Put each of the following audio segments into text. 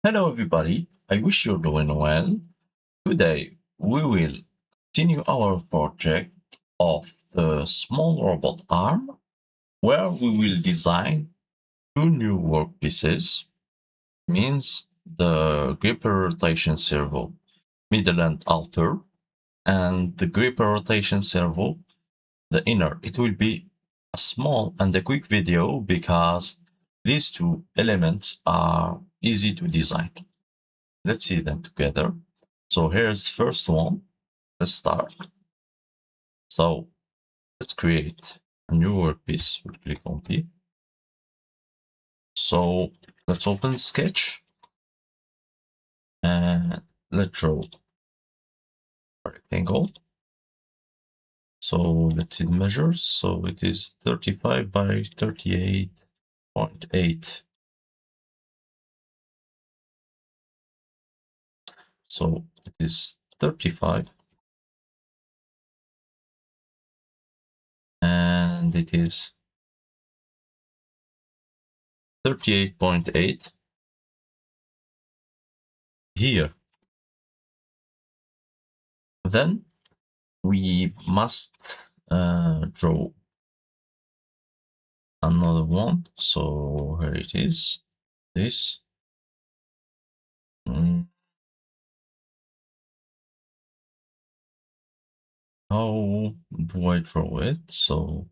Hello everybody, I wish you're doing well. Today we will continue our project of the small robot arm, where we will design two new workpieces, means the gripper rotation servo middle and outer, and the gripper rotation servo the inner. It will be a small and a quick video because these two elements are easy to design. Let's see them together. So here's first one. Let's start. So let's create a new workpiece. We'll click on P. So let's open Sketch and let's draw a rectangle. So let's see the measures. So it is 35 by 38.8. So it is 35 and it is 38.8 here. Then we must draw another one. So here it is. This. How do I draw it? So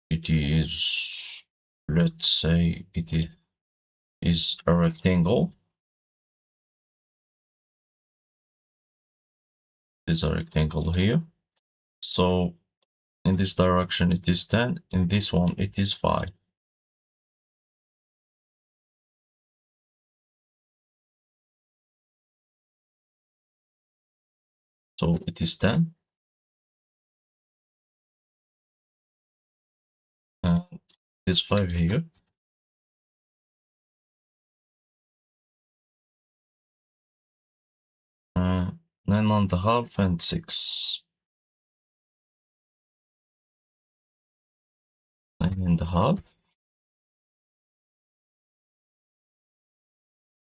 it is, let's say it is a rectangle. There's a rectangle here. So in this direction it is 10, in this one it is 5. So it is 10. And it is 5 here. Uh, 9.5 and 6. 9.5.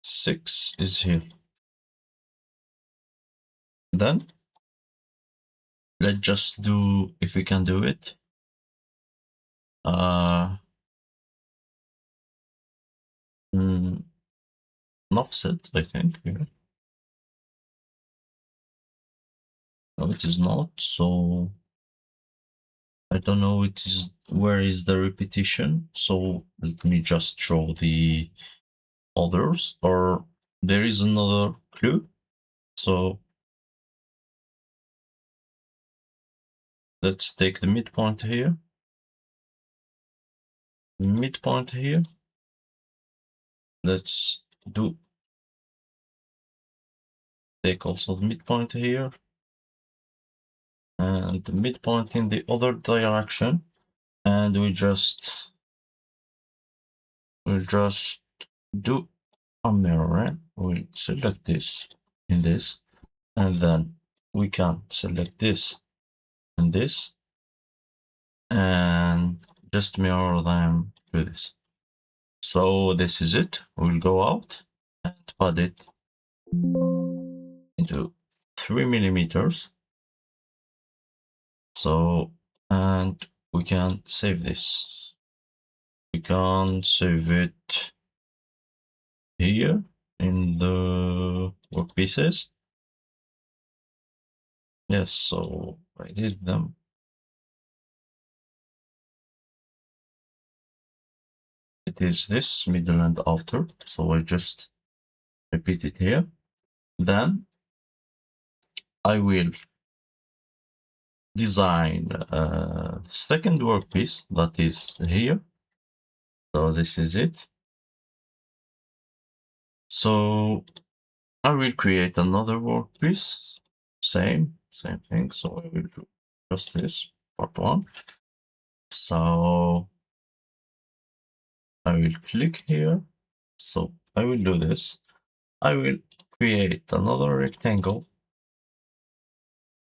6 is here. Then let's just do, if we can do it, an offset, I think. Yeah. No, it is not. So I don't know it is where is the repetition. So let me just draw the others, or there is another clue. So let's take the midpoint here. Midpoint here. Let's take also the midpoint here. And the midpoint in the other direction. And we'll just do a mirror. We'll select this in this, and then we can select this and this, and just mirror them to this. So this is it. We'll go out and put it into 3 millimeters. So, and we can save this. We can save it here in the workpieces. Yes, so I did them. It is this middle and outer, so I just repeat it here. Then I will design a second workpiece that is here. So this is it. So I will create another workpiece, same thing. So I will do just this, part 1. So I will click here. So I will do this. I will create another rectangle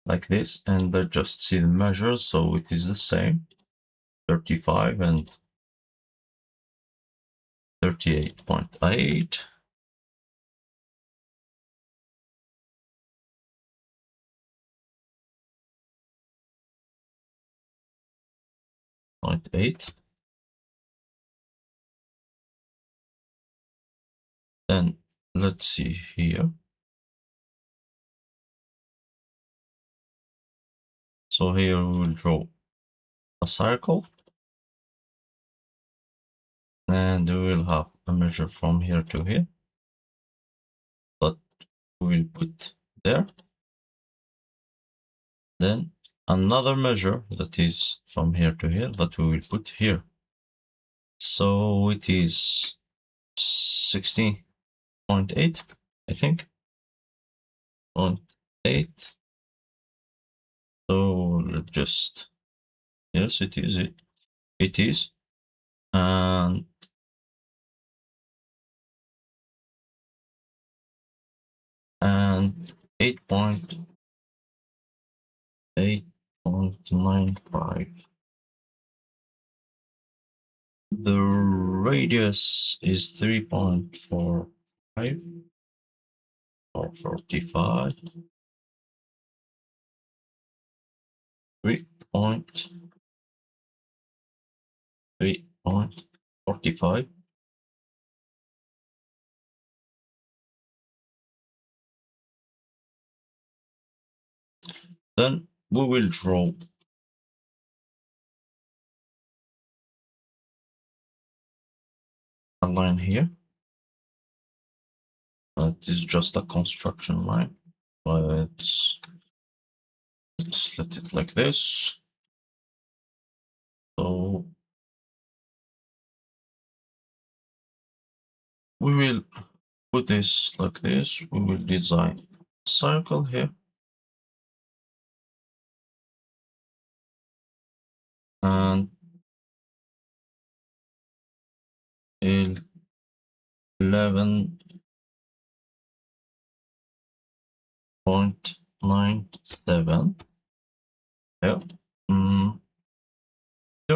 like this, and just see the measures. So it is the same, 35 and 38.8. Then let's see here. So here we will draw a circle, and we will have a measure from here to here that we will put there. Then another measure that is from here to here that we will put here. So it is 16.8, I think. 0.8. So let's just, yes, it is. It is. And 8.95. The radius is 3.45 or 45. 3.45. Then we will draw a line here. It is just a construction line. Let's let it like this. So we will put this like this. We will design a circle here. And 11.97. Yeah. 2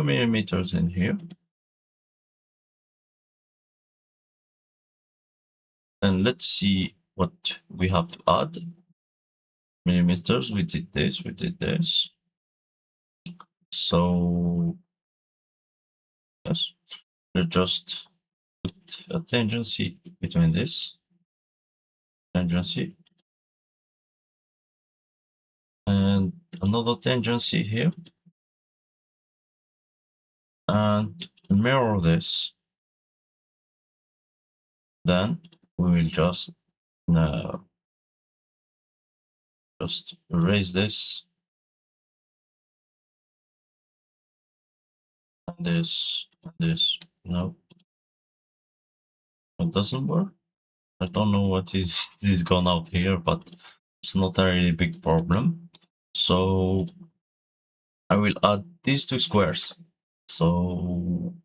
millimeters in here. And let's see what we have to add. Millimeters, we did this. So yes, let's just put a tangency between this tangency and another tangency here, and mirror this. Then we will just erase this and this and this. No, it doesn't work. I don't know what is gone out here, but it's not a really big problem. So I will add these two squares. So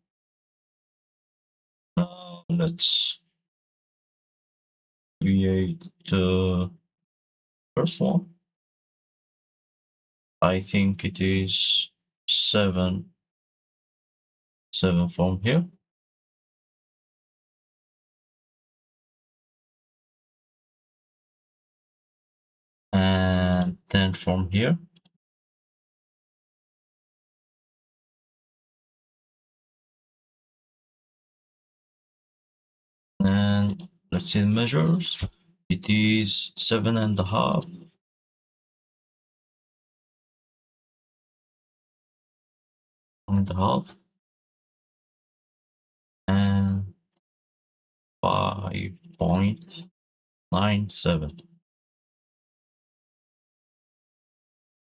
let's create the first one. I think it is 7 from here. And 10 from here. And let's see the measures. It is 7.5. And 5.97.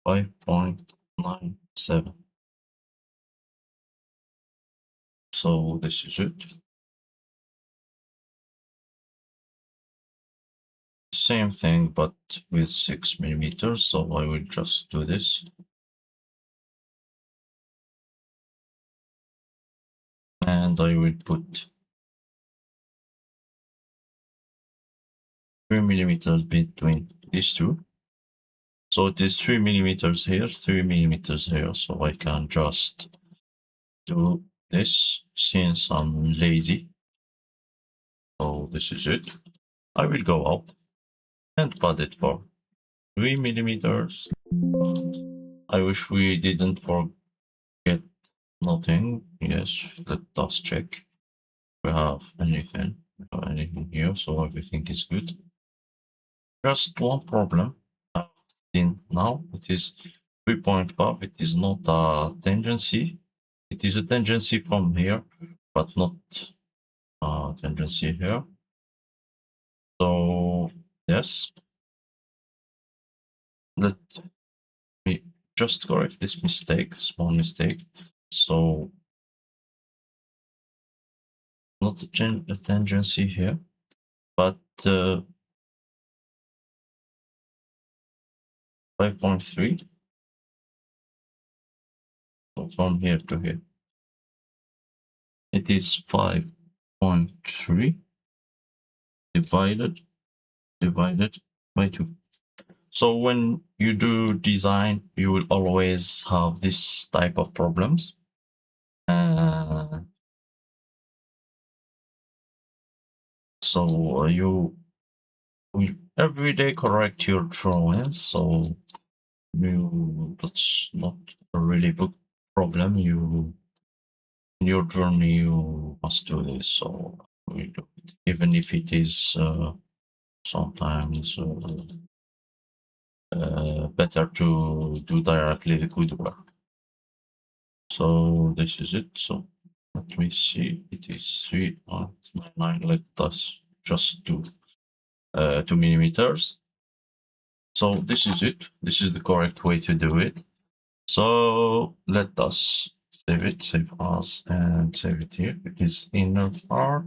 5.97. So this is it. Same thing, but with 6 millimeters. So I will just do this. And I will put 3 millimeters between these two. So it is 3 millimeters here, 3 millimeters here. So I can just do this since I'm lazy. So this is it. I will go out and cut it for 3 millimeters. I wish we didn't forget nothing. Yes, let us check. We have anything. We have anything here, so everything is good. Just one problem I've seen now. It is 3.5. It is not a tangency. It is a tangency from here, but not a tangency here. So yes, let me just correct this mistake, small mistake. So not a tangency here, but 5.3. So from here to here, it is 5.3 divided by 2. So when you do design, you will always have this type of problems. So you will every day correct your drawings. So that's not a really big problem. In your journey, you must do this. So we do it, even if it is sometimes better to do directly the good work. So this is it. So let me see. It is 3.99. Let us just do 2 millimeters. So this is it. This is the correct way to do it. So let us save it, save as, and save it here. It is inner part.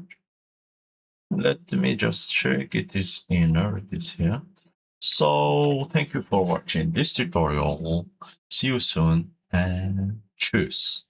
Let me just check. It is inner. It is here. So thank you for watching this tutorial. See you soon and cheers.